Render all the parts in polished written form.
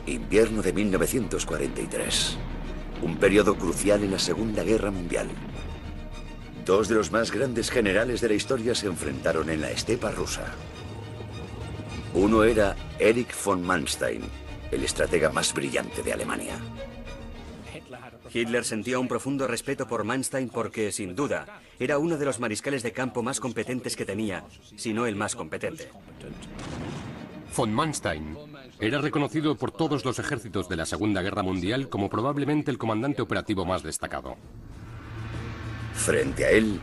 Invierno de 1943. Un periodo crucial en la Segunda Guerra Mundial. Dos de los más grandes generales de la historia se enfrentaron en la estepa rusa. Uno era Erich von Manstein, el estratega más brillante de Alemania. Hitler sentía un profundo respeto por Manstein porque, sin duda, era uno de los mariscales de campo más competentes que tenía, si no el más competente. Von Manstein era reconocido por todos los ejércitos de la Segunda Guerra Mundial como probablemente el comandante operativo más destacado. Frente a él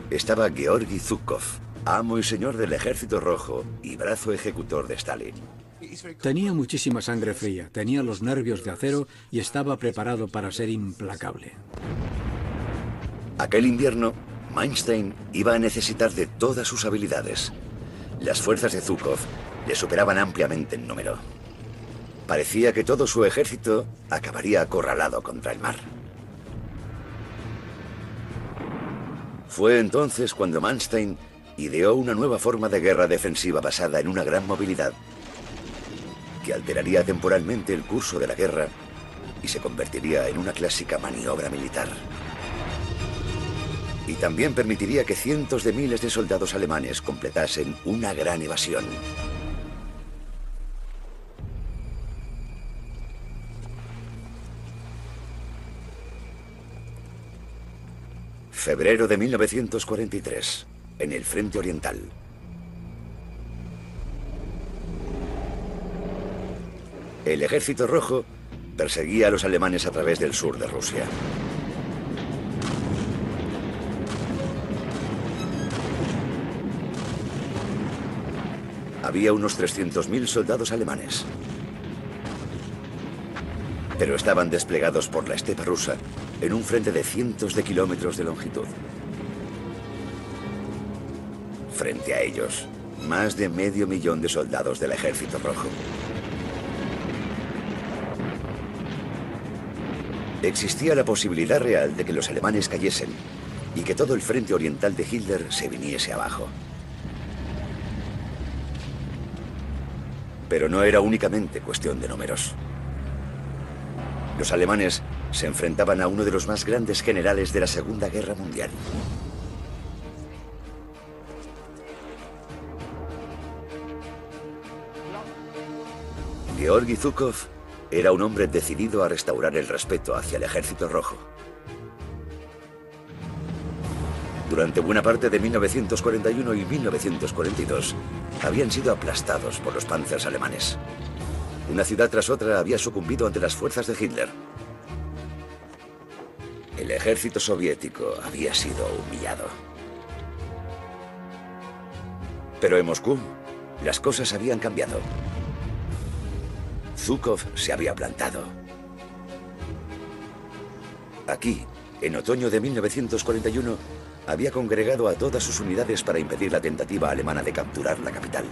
estaba Georgi Zhukov, amo y señor del Ejército Rojo y brazo ejecutor de Stalin. Tenía muchísima sangre fría, tenía los nervios de acero y estaba preparado para ser implacable. Aquel invierno, Manstein iba a necesitar de todas sus habilidades. Las fuerzas de Zhukov le superaban ampliamente en número. Parecía que todo su ejército acabaría acorralado contra el mar. Fue entonces cuando Manstein ideó una nueva forma de guerra defensiva basada en una gran movilidad, que alteraría temporalmente el curso de la guerra y se convertiría en una clásica maniobra militar. Y también permitiría que cientos de miles de soldados alemanes completasen una gran evasión. Febrero de 1943, en el Frente Oriental. El Ejército Rojo perseguía a los alemanes a través del sur de Rusia. Había unos 300.000 soldados alemanes, pero estaban desplegados por la estepa rusa en un frente de cientos de kilómetros de longitud. Frente a ellos, más de 500.000 de soldados del Ejército Rojo. Existía la posibilidad real de que los alemanes cayesen y que todo el frente oriental de Hitler se viniese abajo. Pero no era únicamente cuestión de números. Los alemanes se enfrentaban a uno de los más grandes generales de la Segunda Guerra Mundial. Georgi Zhukov era un hombre decidido a restaurar el respeto hacia el Ejército Rojo. Durante buena parte de 1941 y 1942 habían sido aplastados por los Panzers alemanes. Una ciudad tras otra había sucumbido ante las fuerzas de Hitler. El ejército soviético había sido humillado. Pero en Moscú, las cosas habían cambiado. Zhukov se había plantado. Aquí, en otoño de 1941, había congregado a todas sus unidades para impedir la tentativa alemana de capturar la capital.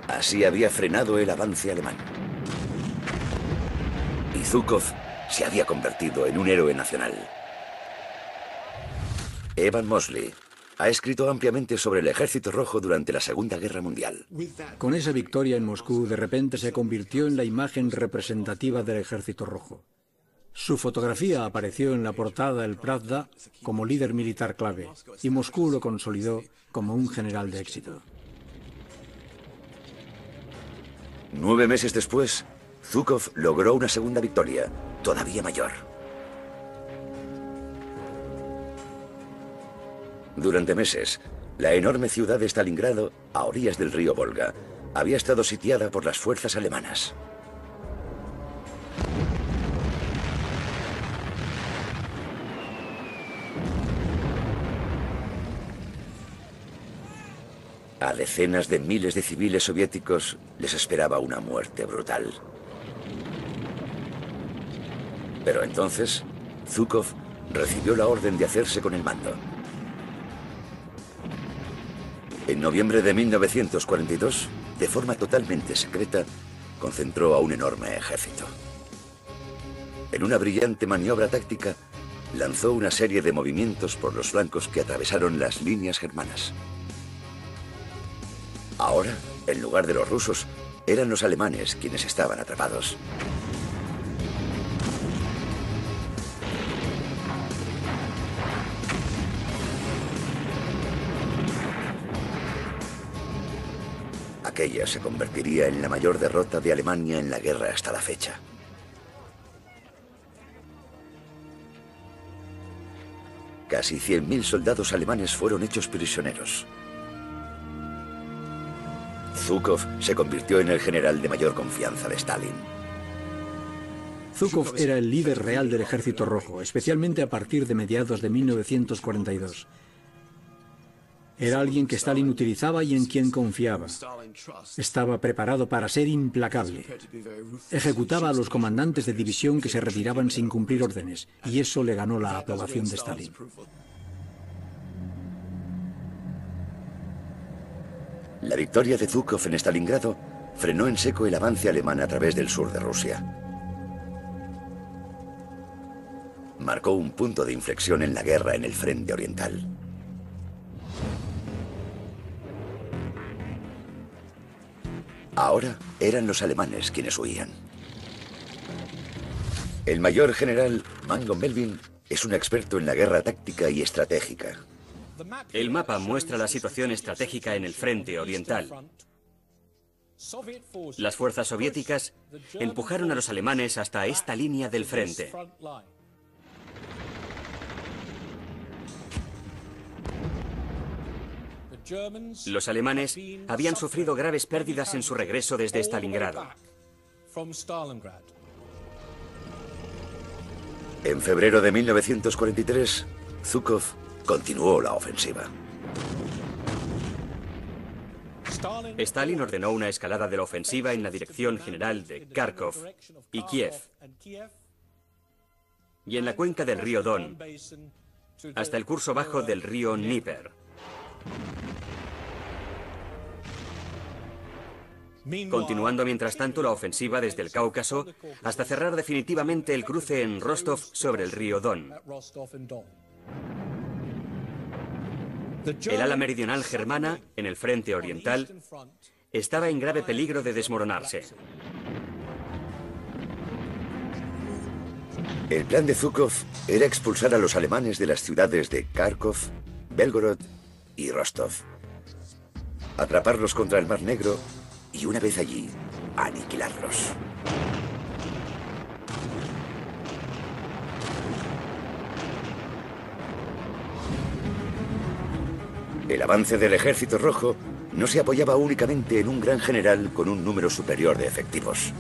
Así había frenado el avance alemán. Y Zhukov se había convertido en un héroe nacional. Evan Mosley ha escrito ampliamente sobre el Ejército Rojo durante la Segunda Guerra Mundial. Con esa victoria en Moscú, de repente se convirtió en la imagen representativa del Ejército Rojo. Su fotografía apareció en la portada del Pravda como líder militar clave, y Moscú lo consolidó como un general de éxito. 9 meses después, Zhukov logró una segunda victoria, todavía mayor. Durante meses, la enorme ciudad de Stalingrado, a orillas del río Volga, había estado sitiada por las fuerzas alemanas. A decenas de miles de civiles soviéticos les esperaba una muerte brutal. Pero entonces, Zhukov recibió la orden de hacerse con el mando. En noviembre de 1942, de forma totalmente secreta, concentró a un enorme ejército. En una brillante maniobra táctica, lanzó una serie de movimientos por los flancos que atravesaron las líneas germanas. Ahora, en lugar de los rusos, eran los alemanes quienes estaban atrapados. Aquella se convertiría en la mayor derrota de Alemania en la guerra hasta la fecha. Casi 100.000 soldados alemanes fueron hechos prisioneros. Zhukov se convirtió en el general de mayor confianza de Stalin. Zhukov era el líder real del Ejército Rojo, especialmente a partir de mediados de 1942. Era alguien que Stalin utilizaba y en quien confiaba. Estaba preparado para ser implacable. Ejecutaba a los comandantes de división que se retiraban sin cumplir órdenes, y eso le ganó la aprobación de Stalin. La victoria de Zhukov en Stalingrado frenó en seco el avance alemán a través del sur de Rusia. Marcó un punto de inflexión en la guerra en el frente oriental. Ahora eran los alemanes quienes huían. El mayor general Mango Melvin es un experto en la guerra táctica y estratégica. El mapa muestra la situación estratégica en el frente oriental. Las fuerzas soviéticas empujaron a los alemanes hasta esta línea del frente. Los alemanes habían sufrido graves pérdidas en su regreso desde Stalingrado. En febrero de 1943, Zhukov continuó la ofensiva. Stalin ordenó una escalada de la ofensiva en la dirección general de Kharkov y Kiev, y en la cuenca del río Don, hasta el curso bajo del río Dnieper. Continuando mientras tanto la ofensiva desde el Cáucaso hasta cerrar definitivamente el cruce en Rostov sobre el río Don. El ala meridional germana, en el frente oriental, estaba en grave peligro de desmoronarse. El plan de Zhukov era expulsar a los alemanes de las ciudades de Kharkov, Belgorod y Rostov, atraparlos contra el Mar Negro y una vez allí, aniquilarlos. El avance del Ejército Rojo no se apoyaba únicamente en un gran general con un número superior de efectivos.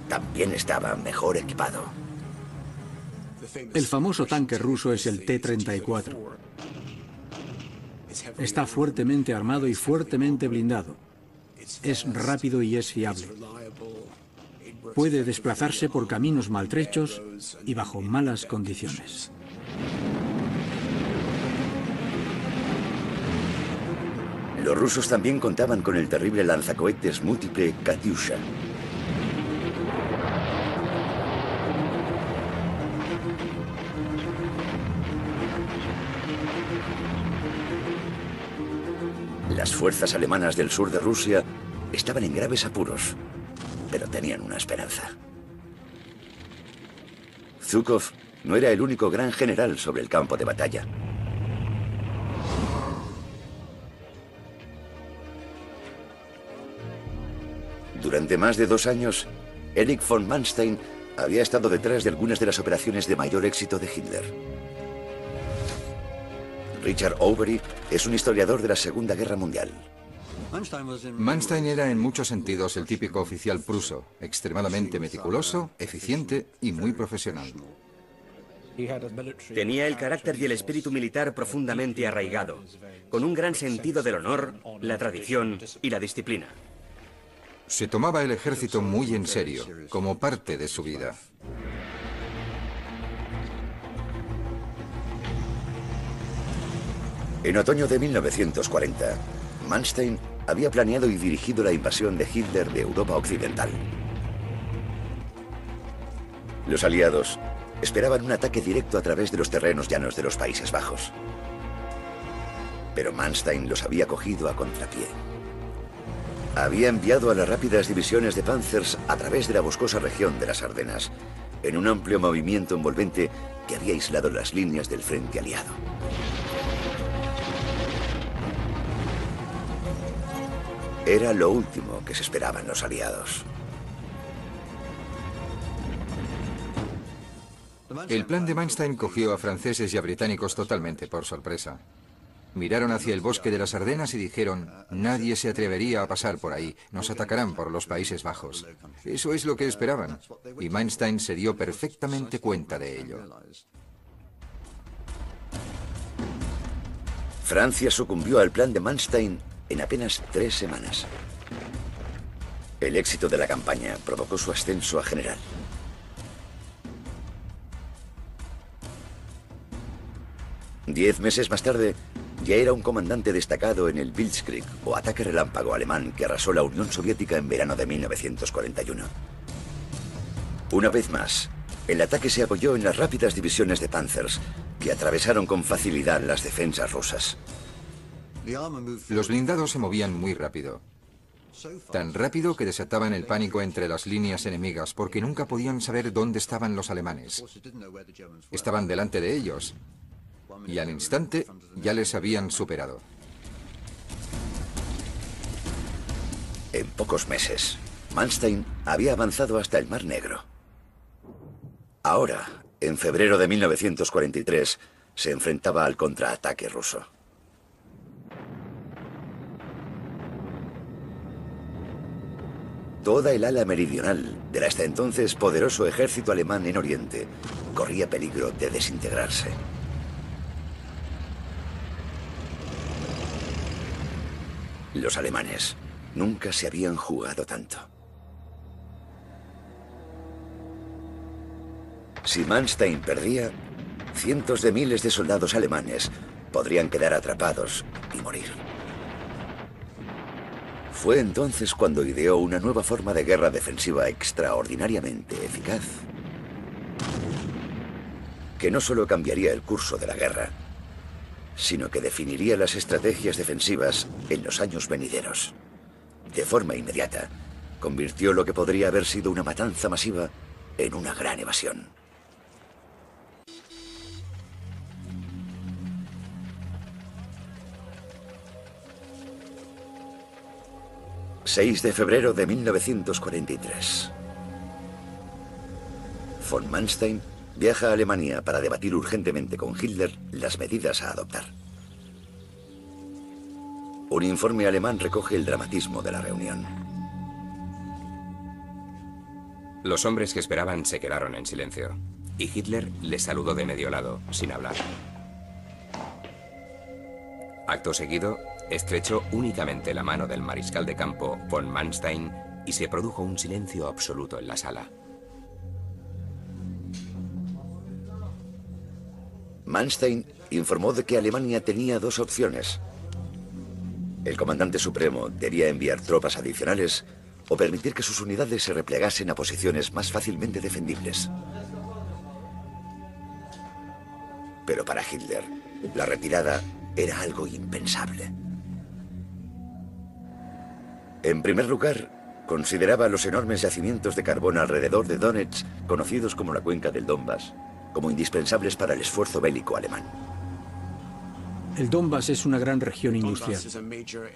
También estaba mejor equipado. El famoso tanque ruso es el T-34. Está fuertemente armado y fuertemente blindado. Es rápido y es fiable. Puede desplazarse por caminos maltrechos y bajo malas condiciones. Los rusos también contaban con el terrible lanzacohetes múltiple Katyusha. Las fuerzas alemanas del sur de Rusia estaban en graves apuros, pero tenían una esperanza. Zhukov no era el único gran general sobre el campo de batalla. Durante más de 2 años, Erich von Manstein había estado detrás de algunas de las operaciones de mayor éxito de Hitler. Richard Overy es un historiador de la Segunda Guerra Mundial. Manstein era en muchos sentidos el típico oficial pruso, extremadamente meticuloso, eficiente y muy profesional. Tenía el carácter y el espíritu militar profundamente arraigado, con un gran sentido del honor, la tradición y la disciplina. Se tomaba el ejército muy en serio, como parte de su vida. En otoño de 1940, Manstein había planeado y dirigido la invasión de Hitler de Europa Occidental. Los aliados esperaban un ataque directo a través de los terrenos llanos de los Países Bajos. Pero Manstein los había cogido a contrapié. había enviado a las rápidas divisiones de Panzers a través de la boscosa región de las Ardenas, en un amplio movimiento envolvente que había aislado las líneas del frente aliado. Era lo último que se esperaban los aliados. El plan de Manstein cogió a franceses y a británicos totalmente por sorpresa. Miraron hacia el bosque de las Ardenas y dijeron: nadie se atrevería a pasar por ahí, nos atacarán por los Países Bajos. Eso es lo que esperaban, y Manstein se dio perfectamente cuenta de ello. Francia sucumbió al plan de Manstein en apenas 3 semanas. El éxito de la campaña provocó su ascenso a general. Diez meses más tarde, ya era un comandante destacado en el Blitzkrieg, o ataque relámpago alemán que arrasó la Unión Soviética en verano de 1941. Una vez más, el ataque se apoyó en las rápidas divisiones de Panzers, que atravesaron con facilidad las defensas rusas. Los blindados se movían muy rápido. Tan rápido que desataban el pánico entre las líneas enemigas porque nunca podían saber dónde estaban los alemanes. Estaban delante de ellos y al instante ya les habían superado. En pocos meses, Manstein había avanzado hasta el Mar Negro. Ahora, en febrero de 1943, se enfrentaba al contraataque ruso. Toda el ala meridional del hasta entonces poderoso ejército alemán en Oriente corría peligro de desintegrarse. Los alemanes nunca se habían jugado tanto. Si Manstein perdía, cientos de miles de soldados alemanes podrían quedar atrapados y morir. Fue entonces cuando ideó una nueva forma de guerra defensiva extraordinariamente eficaz, que no solo cambiaría el curso de la guerra, sino que definiría las estrategias defensivas en los años venideros. De forma inmediata, convirtió lo que podría haber sido una matanza masiva en una gran evasión. ...6 de febrero de 1943. Von Manstein viaja a Alemania para debatir urgentemente con Hitler las medidas a adoptar. Un informe alemán recoge el dramatismo de la reunión. Los hombres que esperaban se quedaron en silencio, y Hitler les saludó de medio lado, sin hablar. Acto seguido, estrechó únicamente la mano del mariscal de campo, von Manstein, y se produjo un silencio absoluto en la sala. Manstein informó de que Alemania tenía 2 opciones. El comandante supremo debía enviar tropas adicionales o permitir que sus unidades se replegasen a posiciones más fácilmente defendibles. Pero para Hitler, la retirada era algo impensable. En primer lugar, consideraba los enormes yacimientos de carbón alrededor de Donetsk, conocidos como la cuenca del Donbass, como indispensables para el esfuerzo bélico alemán. El Donbass es una gran región industrial.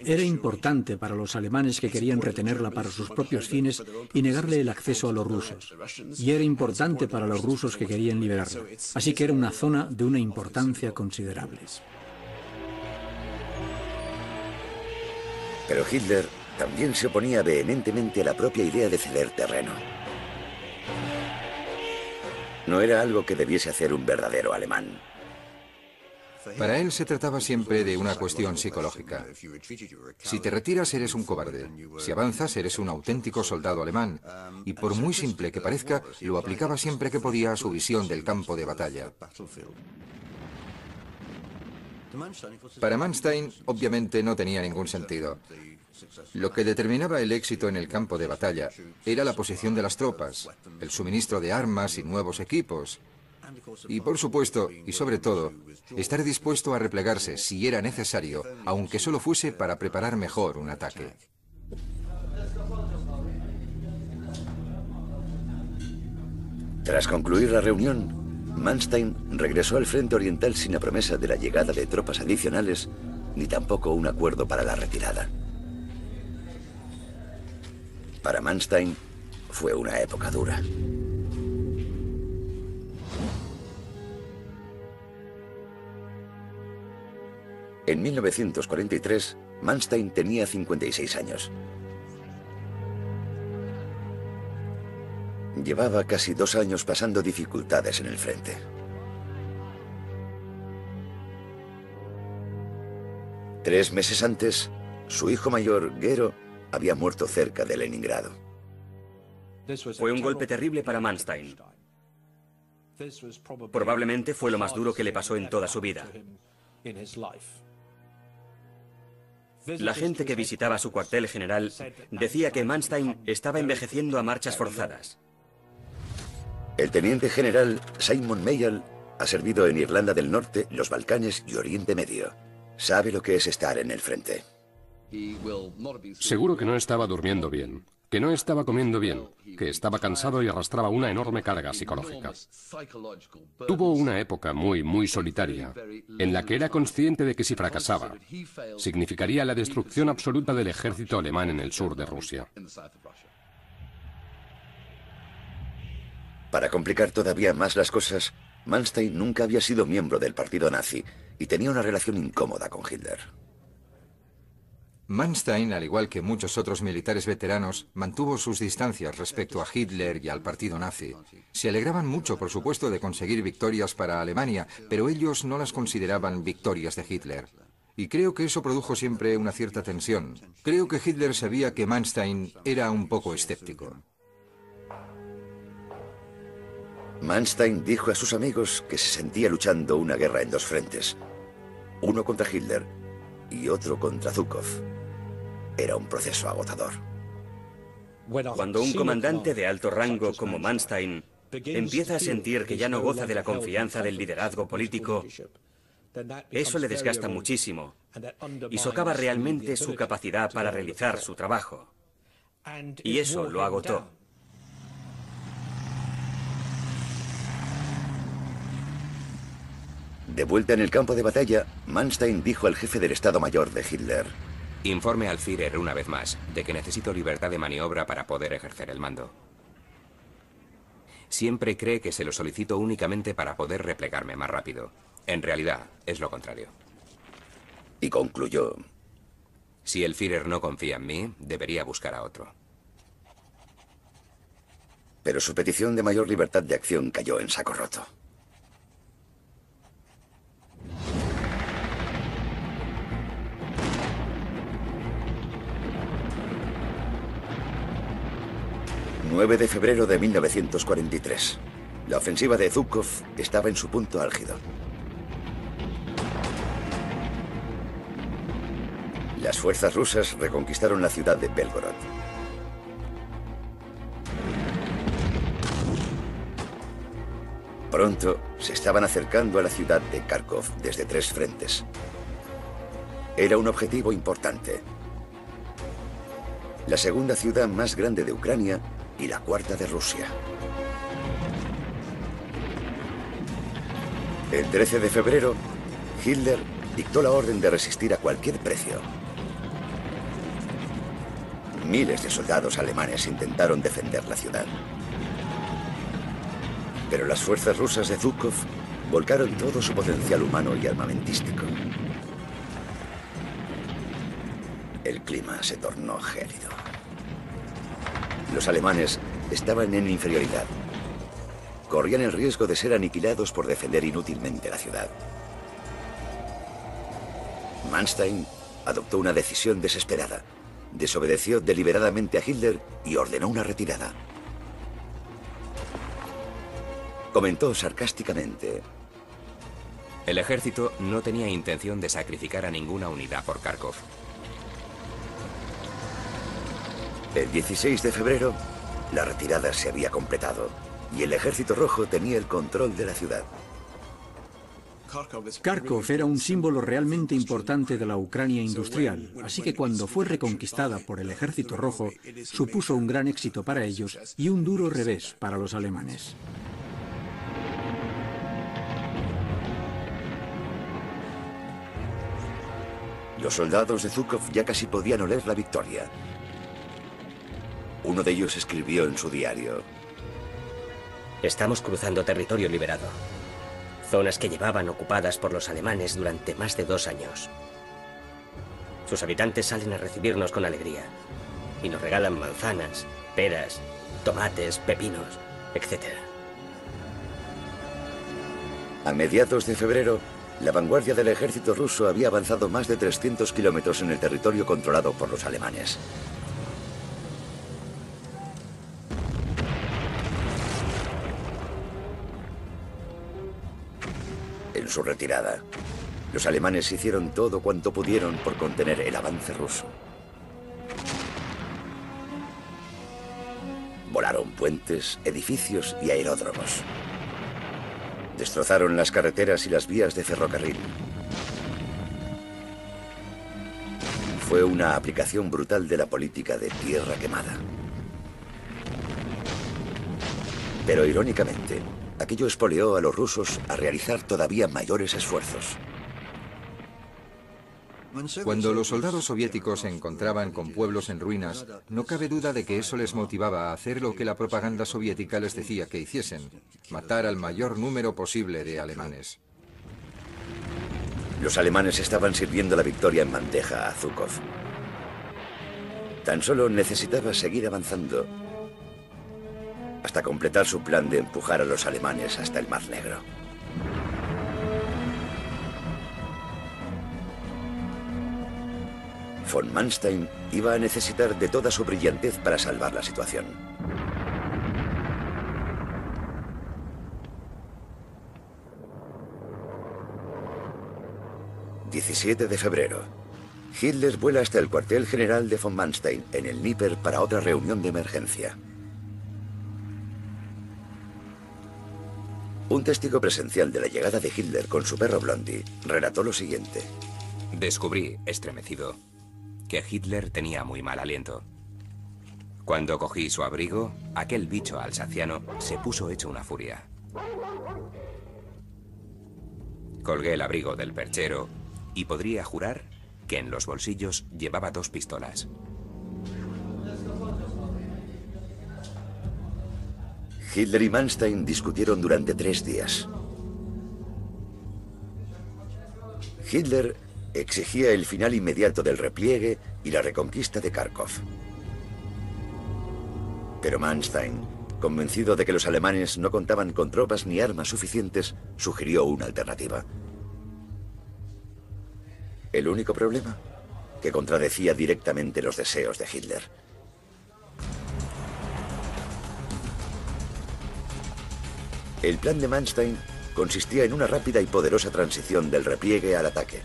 Era importante para los alemanes que querían retenerla para sus propios fines y negarle el acceso a los rusos. Y era importante para los rusos que querían liberarla. Así que era una zona de una importancia considerable. Pero Hitler también se oponía vehementemente a la propia idea de ceder terreno. No era algo que debiese hacer un verdadero alemán. Para él se trataba siempre de una cuestión psicológica. Si te retiras eres un cobarde, si avanzas eres un auténtico soldado alemán, y por muy simple que parezca, lo aplicaba siempre que podía a su visión del campo de batalla. Para Manstein, obviamente, no tenía ningún sentido. Lo que determinaba el éxito en el campo de batalla era la posición de las tropas, el suministro de armas y nuevos equipos. Y por supuesto, y sobre todo, estar dispuesto a replegarse si era necesario, aunque solo fuese para preparar mejor un ataque. Tras concluir la reunión, Manstein regresó al frente oriental sin la promesa de la llegada de tropas adicionales, ni tampoco un acuerdo para la retirada. Para Manstein fue una época dura. En 1943, Manstein tenía 56 años. Llevaba casi 2 años pasando dificultades en el frente. Tres meses antes, su hijo mayor, Gero, había muerto cerca de Leningrado. Fue un golpe terrible para Manstein. Probablemente fue lo más duro que le pasó en toda su vida. La gente que visitaba su cuartel general decía que Manstein estaba envejeciendo a marchas forzadas. El teniente general Simon Mayall ha servido en Irlanda del Norte, los Balcanes y Oriente Medio. Sabe lo que es estar en el frente. Seguro que no estaba durmiendo bien, que no estaba comiendo bien, que estaba cansado y arrastraba una enorme carga psicológica. Tuvo una época muy solitaria, en la que era consciente de que si fracasaba, significaría la destrucción absoluta del ejército alemán en el sur de Rusia. Para complicar todavía más las cosas, Manstein nunca había sido miembro del partido nazi y tenía una relación incómoda con Hitler. Manstein, al igual que muchos otros militares veteranos, mantuvo sus distancias respecto a Hitler y al partido nazi. Se alegraban mucho, por supuesto, de conseguir victorias para Alemania, pero ellos no las consideraban victorias de Hitler. Y creo que eso produjo siempre una cierta tensión. Creo que Hitler sabía que Manstein era un poco escéptico. Manstein dijo a sus amigos que se sentía luchando una guerra en 2 frentes. Uno contra Hitler y otro contra Zhukov. Era un proceso agotador. Cuando un comandante de alto rango como Manstein empieza a sentir que ya no goza de la confianza del liderazgo político, eso le desgasta muchísimo y socava realmente su capacidad para realizar su trabajo. Y eso lo agotó. De vuelta en el campo de batalla, Manstein dijo al jefe del Estado Mayor de Hitler: Informe al Führer una vez más de que necesito libertad de maniobra para poder ejercer el mando. Siempre cree que se lo solicito únicamente para poder replegarme más rápido. En realidad, es lo contrario. Y concluyó: Si el Führer no confía en mí, debería buscar a otro. Pero su petición de mayor libertad de acción cayó en saco roto. El 9 de febrero de 1943. La ofensiva de Zhukov estaba en su punto álgido. Las fuerzas rusas reconquistaron la ciudad de Belgorod. Pronto se estaban acercando a la ciudad de Kharkov desde 3 frentes. Era un objetivo importante. La segunda ciudad más grande de Ucrania y la 4ª de Rusia. El 13 de febrero, Hitler dictó la orden de resistir a cualquier precio. Miles de soldados alemanes intentaron defender la ciudad. Pero las fuerzas rusas de Zhukov volcaron todo su potencial humano y armamentístico. El clima se tornó gélido. Los alemanes estaban en inferioridad. Corrían el riesgo de ser aniquilados por defender inútilmente la ciudad. Manstein adoptó una decisión desesperada. Desobedeció deliberadamente a Hitler y ordenó una retirada. Comentó sarcásticamente: El ejército no tenía intención de sacrificar a ninguna unidad por Kharkov. El 16 de febrero, la retirada se había completado y el Ejército Rojo tenía el control de la ciudad. Kharkov era un símbolo realmente importante de la Ucrania industrial, así que cuando fue reconquistada por el Ejército Rojo, supuso un gran éxito para ellos y un duro revés para los alemanes. Los soldados de Zhukov ya casi podían oler la victoria. Uno de ellos escribió en su diario: estamos cruzando territorio liberado. Zonas que llevaban ocupadas por los alemanes durante más de 2 años. Sus habitantes salen a recibirnos con alegría y nos regalan manzanas, peras, tomates, pepinos, etc. A mediados de febrero, la vanguardia del ejército ruso había avanzado más de 300 kilómetros en el territorio controlado por los alemanes. En su retirada, los alemanes hicieron todo cuanto pudieron por contener el avance ruso. Volaron puentes, edificios y aeródromos. Destrozaron las carreteras y las vías de ferrocarril. Fue una aplicación brutal de la política de tierra quemada. Pero irónicamente, aquello expolió a los rusos a realizar todavía mayores esfuerzos. Cuando los soldados soviéticos se encontraban con pueblos en ruinas, no cabe duda de que eso les motivaba a hacer lo que la propaganda soviética les decía que hiciesen: matar al mayor número posible de alemanes. Los alemanes estaban sirviendo la victoria en bandeja a Zhukov. Tan solo necesitaba seguir avanzando hasta completar su plan de empujar a los alemanes hasta el Mar Negro. Von Manstein iba a necesitar de toda su brillantez para salvar la situación. ...17 de febrero... Hitler vuela hasta el cuartel general de von Manstein, en el Dnieper, para otra reunión de emergencia. Un testigo presencial de la llegada de Hitler con su perro Blondie relató lo siguiente: descubrí, estremecido, que Hitler tenía muy mal aliento. Cuando cogí su abrigo, aquel bicho alsaciano se puso hecho una furia. Colgué el abrigo del perchero y podría jurar que en los bolsillos llevaba 2 pistolas. Hitler y Manstein discutieron durante 3 días. Hitler exigía el final inmediato del repliegue y la reconquista de Kharkov. Pero Manstein, convencido de que los alemanes no contaban con tropas ni armas suficientes, sugirió una alternativa. El único problema, que contradecía directamente los deseos de Hitler. El plan de Manstein consistía en una rápida y poderosa transición del repliegue al ataque.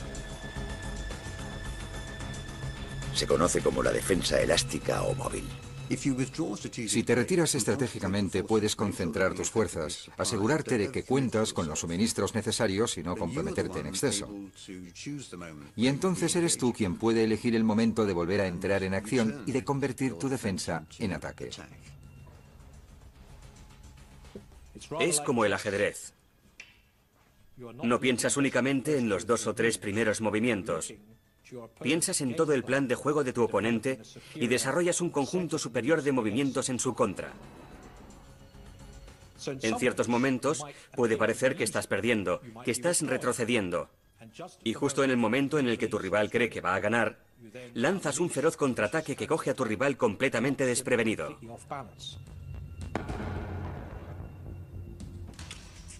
Se conoce como la defensa elástica o móvil. Si te retiras estratégicamente, puedes concentrar tus fuerzas, asegurarte de que cuentas con los suministros necesarios y no comprometerte en exceso. Y entonces eres tú quien puede elegir el momento de volver a entrar en acción y de convertir tu defensa en ataque. Es como el ajedrez. No piensas únicamente en los 2 o 3 primeros movimientos. Piensas en todo el plan de juego de tu oponente y desarrollas un conjunto superior de movimientos en su contra. En ciertos momentos puede parecer que estás perdiendo, que estás retrocediendo. Y justo en el momento en el que tu rival cree que va a ganar, lanzas un feroz contraataque que coge a tu rival completamente desprevenido.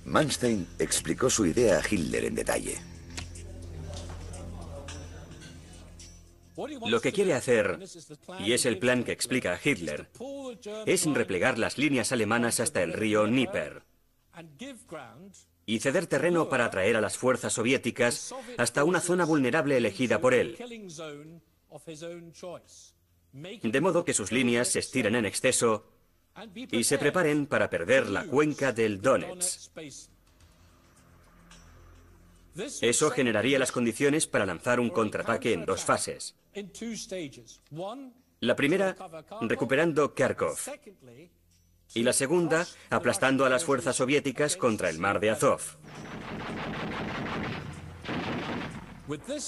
Manstein explicó su idea a Hitler en detalle. Lo que quiere hacer, y es el plan que explica a Hitler, es replegar las líneas alemanas hasta el río Dnieper y ceder terreno para atraer a las fuerzas soviéticas hasta una zona vulnerable elegida por él, de modo que sus líneas se estiren en exceso y se preparen para perder la cuenca del Donetsk. Eso generaría las condiciones para lanzar un contraataque en 2 fases. La primera, recuperando Kharkov. Y la segunda, aplastando a las fuerzas soviéticas contra el mar de Azov.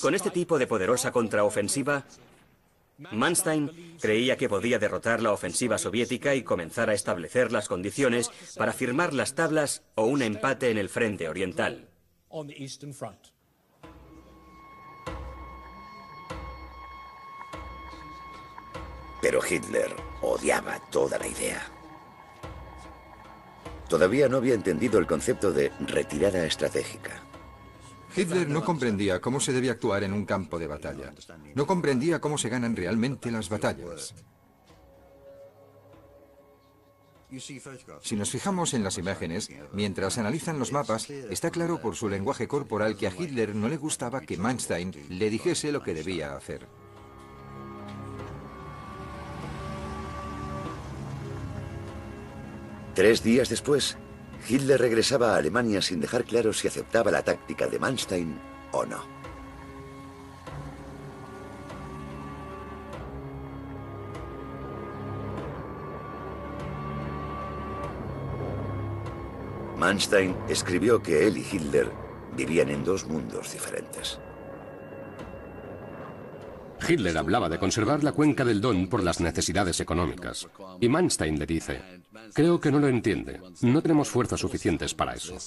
Con este tipo de poderosa contraofensiva, Manstein creía que podía derrotar la ofensiva soviética y comenzar a establecer las condiciones para firmar las tablas o un empate en el frente oriental. Pero Hitler odiaba toda la idea. Todavía no había entendido el concepto de retirada estratégica. Hitler no comprendía cómo se debe actuar en un campo de batalla. No comprendía cómo se ganan realmente las batallas. Si nos fijamos en las imágenes, mientras analizan los mapas, está claro por su lenguaje corporal que a Hitler no le gustaba que Manstein le dijese lo que debía hacer. Tres días después, Hitler regresaba a Alemania sin dejar claro si aceptaba la táctica de Manstein o no. Manstein escribió que él y Hitler vivían en dos mundos diferentes. Hitler hablaba de conservar la cuenca del Don por las necesidades económicas. Y Manstein le dice, creo que no lo entiende. No tenemos fuerzas suficientes para eso.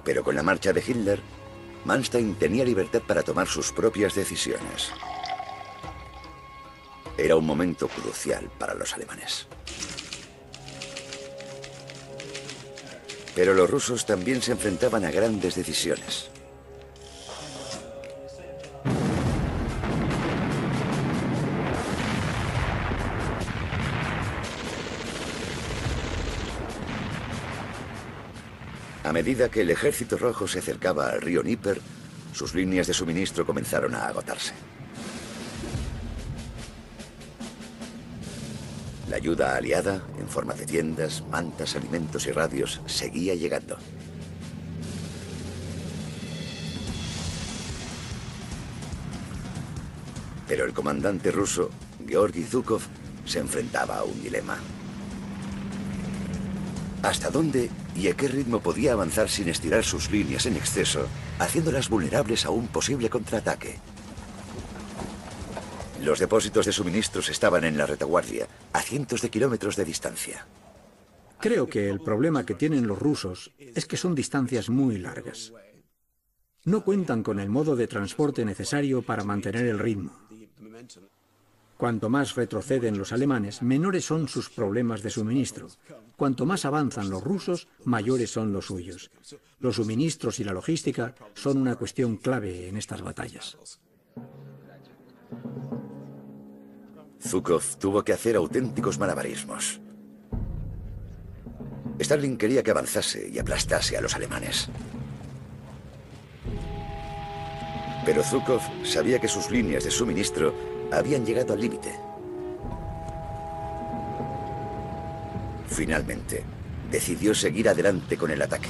Pero con la marcha de Hitler, Manstein tenía libertad para tomar sus propias decisiones. Era un momento crucial para los alemanes. Pero los rusos también se enfrentaban a grandes decisiones. A medida que el Ejército Rojo se acercaba al río Dnieper, sus líneas de suministro comenzaron a agotarse. La ayuda aliada, en forma de tiendas, mantas, alimentos y radios, seguía llegando. Pero el comandante ruso, Georgi Zhukov, se enfrentaba a un dilema. ¿Hasta dónde y a qué ritmo podía avanzar sin estirar sus líneas en exceso, haciéndolas vulnerables a un posible contraataque? Los depósitos de suministros estaban en la retaguardia, a cientos de kilómetros de distancia. Creo que el problema que tienen los rusos es que son distancias muy largas. No cuentan con el modo de transporte necesario para mantener el ritmo. Cuanto más retroceden los alemanes, menores son sus problemas de suministro. Cuanto más avanzan los rusos, mayores son los suyos. Los suministros y la logística son una cuestión clave en estas batallas. Zhukov tuvo que hacer auténticos malabarismos. Stalin quería que avanzase y aplastase a los alemanes. Pero Zhukov sabía que sus líneas de suministro habían llegado al límite. Finalmente, decidió seguir adelante con el ataque.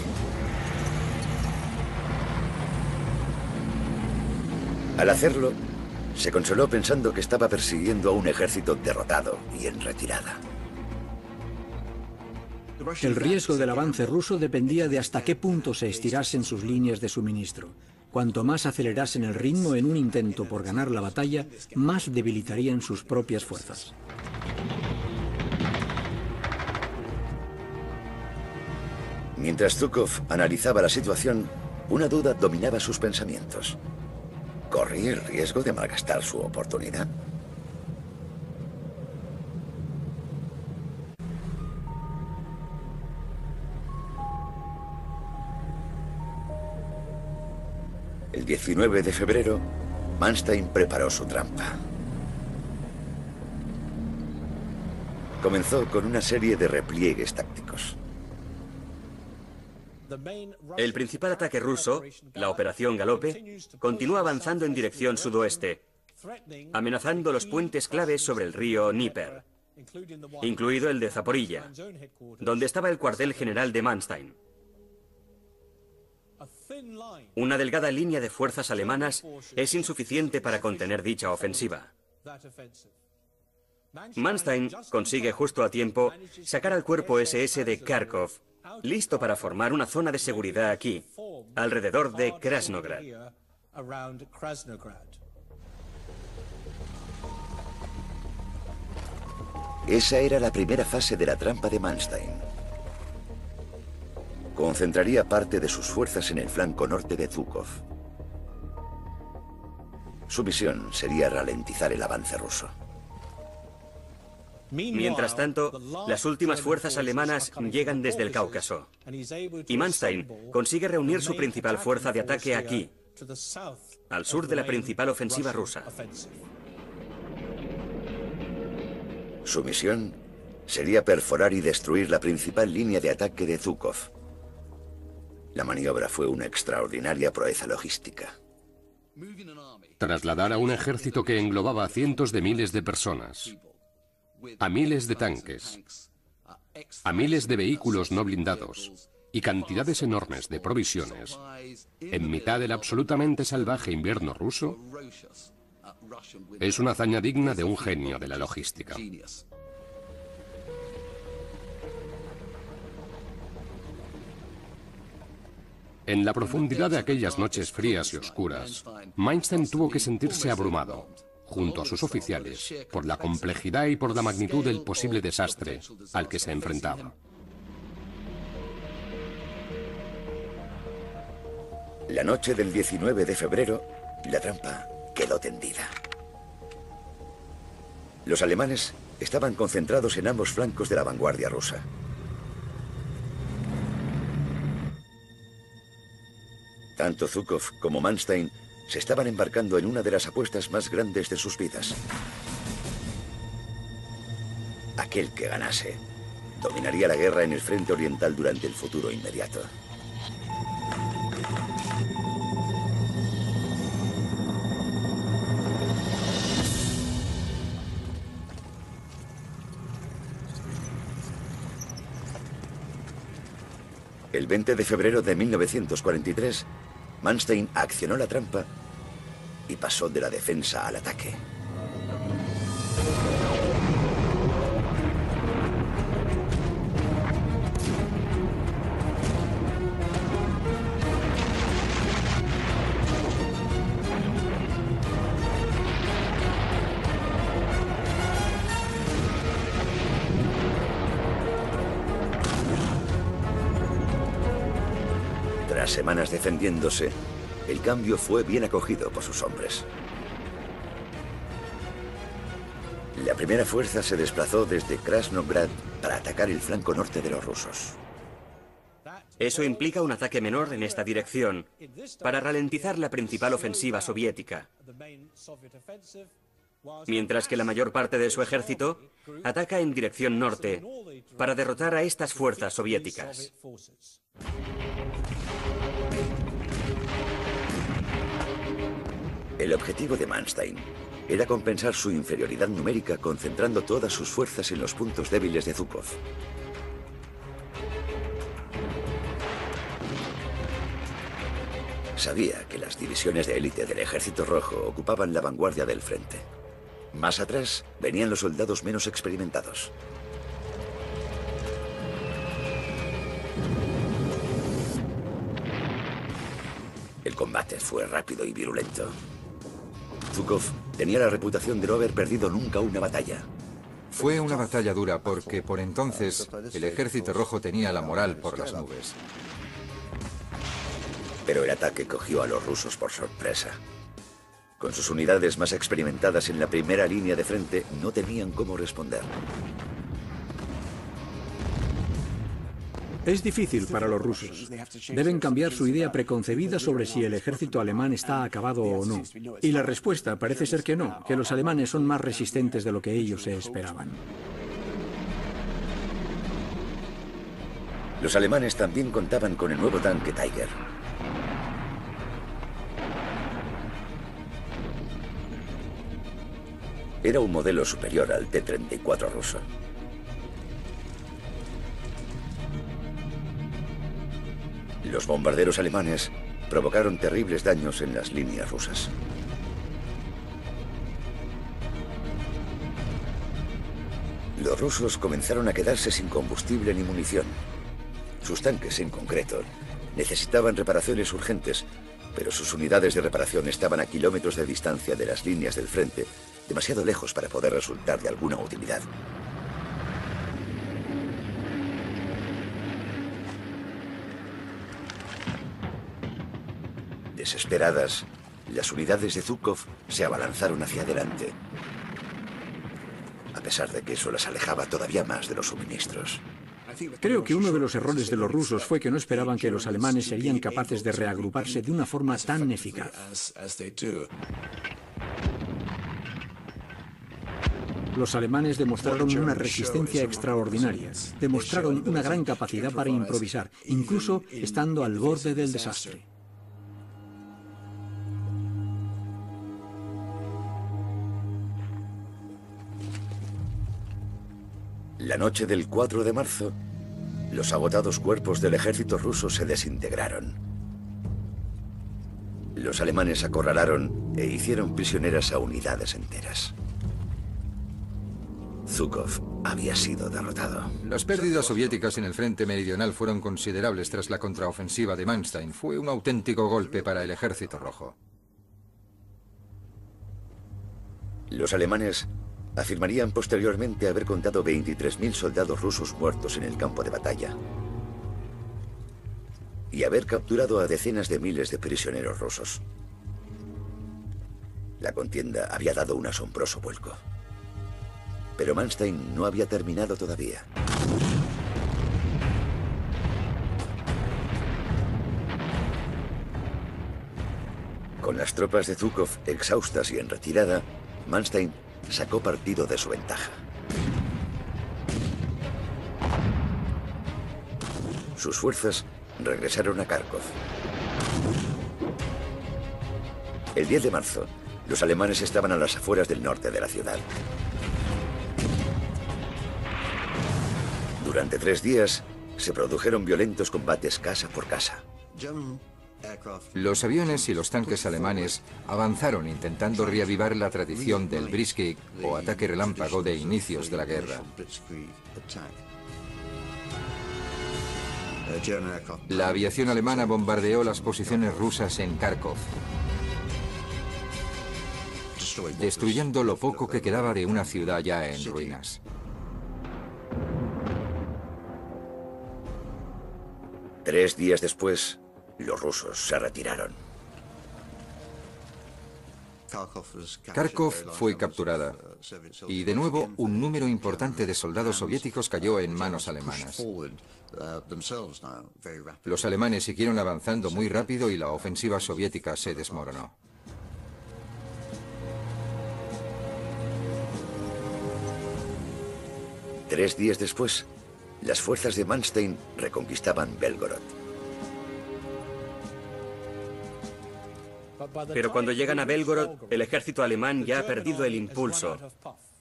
Al hacerlo, se consoló pensando que estaba persiguiendo a un ejército derrotado y en retirada. El riesgo del avance ruso dependía de hasta qué punto se estirasen sus líneas de suministro. Cuanto más acelerasen el ritmo en un intento por ganar la batalla, más debilitarían sus propias fuerzas. Mientras Zhukov analizaba la situación, una duda dominaba sus pensamientos. ¿Corría el riesgo de malgastar su oportunidad? El 19 de febrero, Manstein preparó su trampa. Comenzó con una serie de repliegues tácticos. El principal ataque ruso, la Operación Galope, continúa avanzando en dirección sudoeste, amenazando los puentes claves sobre el río Dnieper, incluido el de Zaporilla, donde estaba el cuartel general de Manstein. Una delgada línea de fuerzas alemanas es insuficiente para contener dicha ofensiva. Manstein consigue justo a tiempo sacar al cuerpo SS de Kharkov listo para formar una zona de seguridad aquí, alrededor de Krasnograd. Esa era la primera fase de la trampa de Manstein. Concentraría parte de sus fuerzas en el flanco norte de Zhukov. Su misión sería ralentizar el avance ruso. Mientras tanto, las últimas fuerzas alemanas llegan desde el Cáucaso, y Manstein consigue reunir su principal fuerza de ataque aquí, al sur de la principal ofensiva rusa. Su misión sería perforar y destruir la principal línea de ataque de Zhukov. La maniobra fue una extraordinaria proeza logística. Trasladar a un ejército que englobaba a cientos de miles de personas, a miles de tanques, a miles de vehículos no blindados y cantidades enormes de provisiones, en mitad del absolutamente salvaje invierno ruso, es una hazaña digna de un genio de la logística. En la profundidad de aquellas noches frías y oscuras, Manstein tuvo que sentirse abrumado, junto a sus oficiales, por la complejidad y por la magnitud del posible desastre al que se enfrentaba. La noche del 19 de febrero, la trampa quedó tendida. Los alemanes estaban concentrados en ambos flancos de la vanguardia rusa. Tanto Zhukov como Manstein se estaban embarcando en una de las apuestas más grandes de sus vidas. Aquel que ganase dominaría la guerra en el frente oriental durante el futuro inmediato. El 20 de febrero de 1943, Manstein accionó la trampa y pasó de la defensa al ataque. Tras semanas defendiéndose, el cambio fue bien acogido por sus hombres. La primera fuerza se desplazó desde Krasnograd para atacar el flanco norte de los rusos. Eso implica un ataque menor en esta dirección, para ralentizar la principal ofensiva soviética, mientras que la mayor parte de su ejército ataca en dirección norte, para derrotar a estas fuerzas soviéticas. El objetivo de Manstein era compensar su inferioridad numérica concentrando todas sus fuerzas en los puntos débiles de Zhukov. Sabía que las divisiones de élite del Ejército Rojo ocupaban la vanguardia del frente. Más atrás venían los soldados menos experimentados. El combate fue rápido y virulento. Zhukov tenía la reputación de no haber perdido nunca una batalla. Fue una batalla dura porque por entonces el Ejército Rojo tenía la moral por las nubes. Pero el ataque cogió a los rusos por sorpresa. Con sus unidades más experimentadas en la primera línea de frente, no tenían cómo responder. Es difícil para los rusos. Deben cambiar su idea preconcebida sobre si el ejército alemán está acabado o no. Y la respuesta parece ser que no, que los alemanes son más resistentes de lo que ellos se esperaban. Los alemanes también contaban con el nuevo tanque Tiger. Era un modelo superior al T-34 ruso. Los bombarderos alemanes provocaron terribles daños en las líneas rusas. Los rusos comenzaron a quedarse sin combustible ni munición. Sus tanques, en concreto, necesitaban reparaciones urgentes, pero sus unidades de reparación estaban a kilómetros de distancia de las líneas del frente, demasiado lejos para poder resultar de alguna utilidad. Desesperadas, las unidades de Zhukov se abalanzaron hacia adelante, a pesar de que eso las alejaba todavía más de los suministros. Creo que uno de los errores de los rusos fue que no esperaban que los alemanes serían capaces de reagruparse de una forma tan eficaz. Los alemanes demostraron una resistencia extraordinaria, demostraron una gran capacidad para improvisar, incluso estando al borde del desastre. La noche del 4 de marzo, los agotados cuerpos del ejército ruso se desintegraron. Los alemanes acorralaron e hicieron prisioneras a unidades enteras. Zhukov había sido derrotado. Las pérdidas soviéticas en el frente meridional fueron considerables tras la contraofensiva de Manstein. Fue un auténtico golpe para el ejército rojo. Los alemanes afirmarían posteriormente haber contado 23.000 soldados rusos muertos en el campo de batalla y haber capturado a decenas de miles de prisioneros rusos. La contienda había dado un asombroso vuelco. Pero Manstein no había terminado todavía. Con las tropas de Zhukov exhaustas y en retirada, Manstein sacó partido de su ventaja. Sus fuerzas regresaron a Kharkov. El 10 de marzo, los alemanes estaban a las afueras del norte de la ciudad. Durante 3 días, se produjeron violentos combates casa por casa. Los aviones y los tanques alemanes avanzaron intentando reavivar la tradición del Blitzkrieg o ataque relámpago de inicios de la guerra. La aviación alemana bombardeó las posiciones rusas en Kharkov, destruyendo lo poco que quedaba de una ciudad ya en ruinas. 3 días después, los rusos se retiraron. Kharkov fue capturada y de nuevo un número importante de soldados soviéticos cayó en manos alemanas. Los alemanes siguieron avanzando muy rápido y la ofensiva soviética se desmoronó. Tres días después, las fuerzas de Manstein reconquistaban Belgorod. Pero cuando llegan a Belgorod, el ejército alemán ya ha perdido el impulso.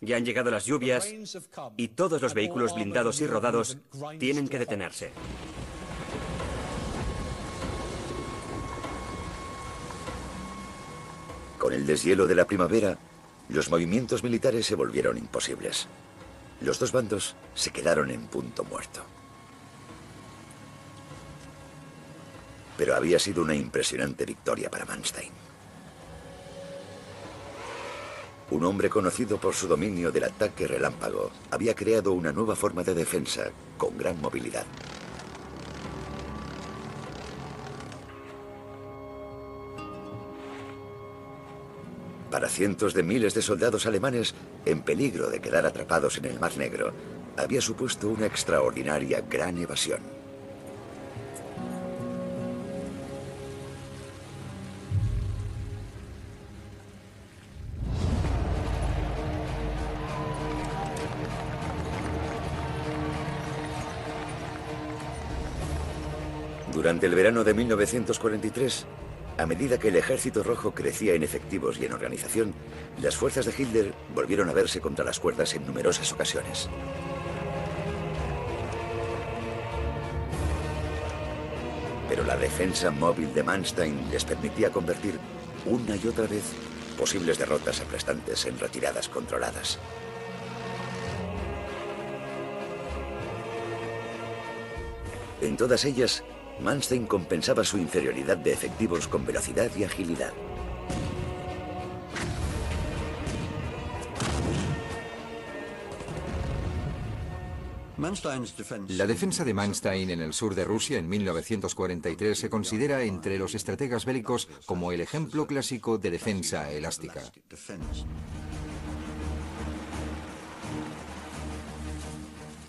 Ya han llegado las lluvias y todos los vehículos blindados y rodados tienen que detenerse. Con el deshielo de la primavera, los movimientos militares se volvieron imposibles. Los dos bandos se quedaron en punto muerto. Pero había sido una impresionante victoria para Manstein. Un hombre conocido por su dominio del ataque relámpago había creado una nueva forma de defensa con gran movilidad. Para cientos de miles de soldados alemanes en peligro de quedar atrapados en el Mar Negro, había supuesto una extraordinaria gran evasión. Durante el verano de 1943, a medida que el Ejército Rojo crecía en efectivos y en organización, las fuerzas de Hitler volvieron a verse contra las cuerdas en numerosas ocasiones. Pero la defensa móvil de Manstein les permitía convertir una y otra vez posibles derrotas aplastantes en retiradas controladas. En todas ellas, Manstein compensaba su inferioridad de efectivos con velocidad y agilidad. La defensa de Manstein en el sur de Rusia en 1943 se considera entre los estrategas bélicos como el ejemplo clásico de defensa elástica.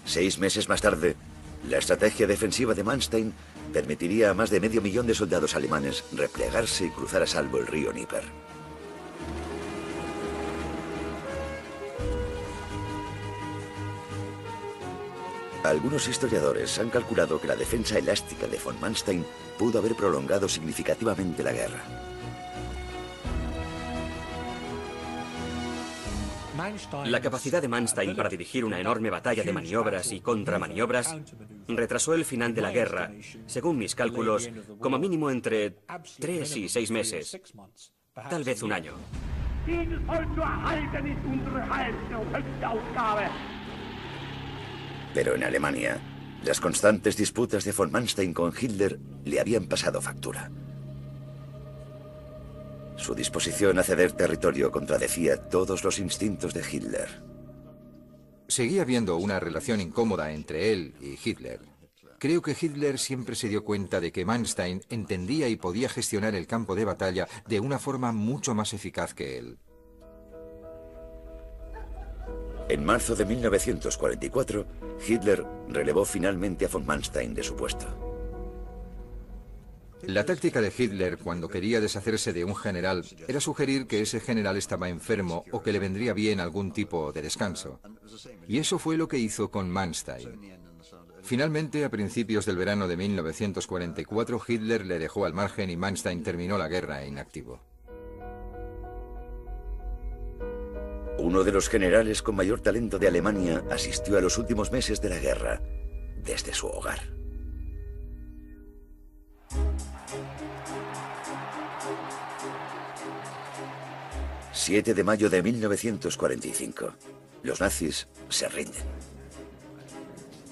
6 meses más tarde, la estrategia defensiva de Manstein permitiría a más de 500.000 de soldados alemanes replegarse y cruzar a salvo el río Dnieper. Algunos historiadores han calculado que la defensa elástica de von Manstein pudo haber prolongado significativamente la guerra. La capacidad de Manstein para dirigir una enorme batalla de maniobras y contramaniobras retrasó el final de la guerra, según mis cálculos, como mínimo entre 3 y 6 meses, tal vez un año. Pero en Alemania, las constantes disputas de von Manstein con Hitler le habían pasado factura. Su disposición a ceder territorio contradecía todos los instintos de Hitler. Seguía habiendo una relación incómoda entre él y Hitler. Creo que Hitler siempre se dio cuenta de que Manstein entendía y podía gestionar el campo de batalla de una forma mucho más eficaz que él. En marzo de 1944, Hitler relevó finalmente a von Manstein de su puesto. La táctica de Hitler cuando quería deshacerse de un general era sugerir que ese general estaba enfermo o que le vendría bien algún tipo de descanso. Y eso fue lo que hizo con Manstein. Finalmente, a principios del verano de 1944, Hitler le dejó al margen y Manstein terminó la guerra inactivo. Uno de los generales con mayor talento de Alemania asistió a los últimos meses de la guerra desde su hogar. El 7 de mayo de 1945. Los nazis se rinden.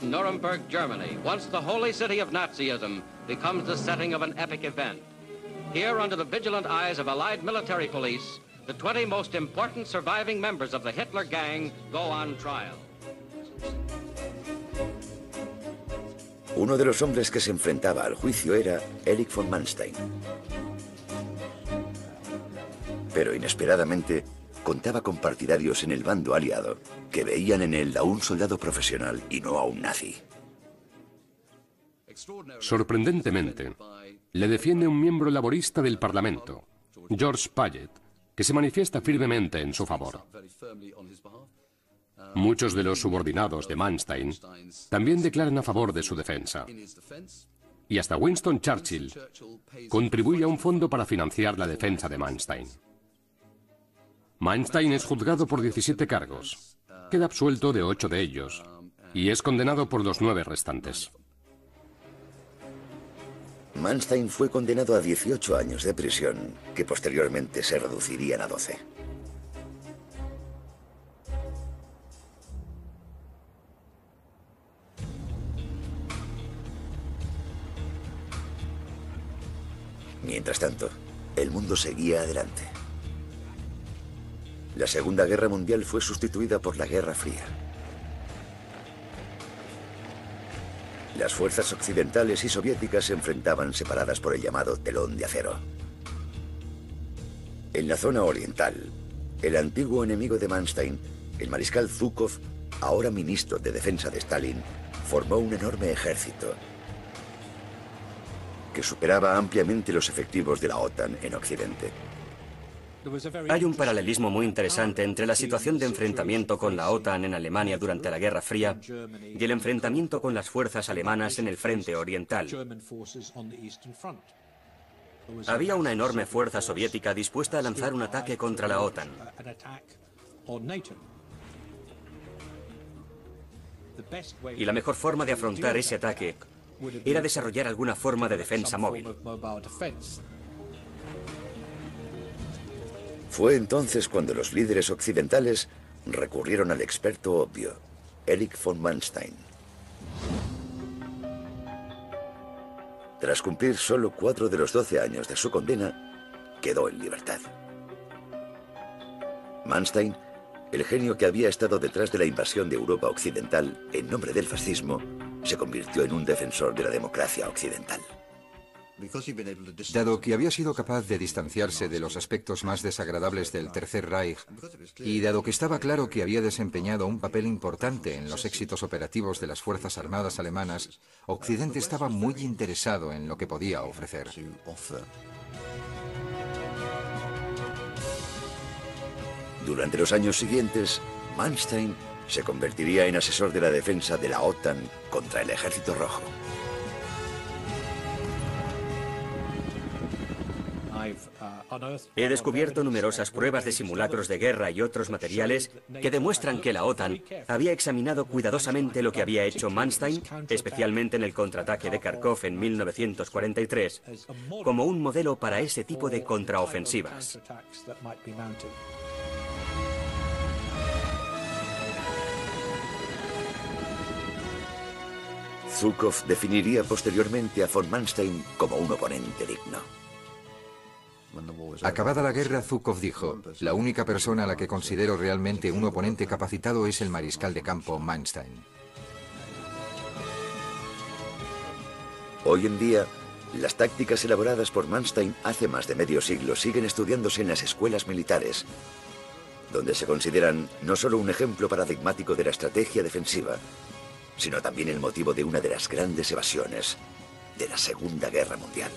Nuremberg, Germany, once the holy city of Nazism, becomes the setting of an epic event. Here, under the vigilant eyes of Allied military police, the 20 most important surviving members of the Hitler Gang go on trial. Uno de los hombres que se enfrentaba al juicio era Erich von Manstein. Pero inesperadamente contaba con partidarios en el bando aliado que veían en él a un soldado profesional y no a un nazi. Sorprendentemente, le defiende un miembro laborista del Parlamento, George Payet, que se manifiesta firmemente en su favor. Muchos de los subordinados de Manstein también declaran a favor de su defensa. Y hasta Winston Churchill contribuye a un fondo para financiar la defensa de Manstein. Manstein es juzgado por 17 cargos, queda absuelto de 8 de ellos y es condenado por los 9 restantes. Manstein fue condenado a 18 años de prisión, que posteriormente se reducirían a 12. Mientras tanto, el mundo seguía adelante. La Segunda Guerra Mundial fue sustituida por la Guerra Fría. Las fuerzas occidentales y soviéticas se enfrentaban separadas por el llamado telón de acero. En la zona oriental, el antiguo enemigo de Manstein, el mariscal Zhukov, ahora ministro de Defensa de Stalin, formó un enorme ejército que superaba ampliamente los efectivos de la OTAN en Occidente. Hay un paralelismo muy interesante entre la situación de enfrentamiento con la OTAN en Alemania durante la Guerra Fría y el enfrentamiento con las fuerzas alemanas en el frente oriental. Había una enorme fuerza soviética dispuesta a lanzar un ataque contra la OTAN. Y la mejor forma de afrontar ese ataque era desarrollar alguna forma de defensa móvil. Fue entonces cuando los líderes occidentales recurrieron al experto obvio, Erich von Manstein. Tras cumplir solo 4 de los 12 años de su condena, quedó en libertad. Manstein, el genio que había estado detrás de la invasión de Europa Occidental en nombre del fascismo, se convirtió en un defensor de la democracia occidental. Dado que había sido capaz de distanciarse de los aspectos más desagradables del Tercer Reich, y dado que estaba claro que había desempeñado un papel importante en los éxitos operativos de las Fuerzas Armadas alemanas, Occidente estaba muy interesado en lo que podía ofrecer. Durante los años siguientes, Manstein se convertiría en asesor de la defensa de la OTAN contra el Ejército Rojo. He descubierto numerosas pruebas de simulacros de guerra y otros materiales que demuestran que la OTAN había examinado cuidadosamente lo que había hecho Manstein, especialmente en el contraataque de Kharkov en 1943, como un modelo para ese tipo de contraofensivas. Zhukov definiría posteriormente a von Manstein como un oponente digno. Acabada la guerra, Zhukov dijo: la única persona a la que considero realmente un oponente capacitado es el mariscal de campo Manstein. Hoy en día, las tácticas elaboradas por Manstein hace más de medio siglo siguen estudiándose en las escuelas militares, donde se consideran no solo un ejemplo paradigmático de la estrategia defensiva, sino también el motivo de una de las grandes evasiones de la Segunda Guerra Mundial.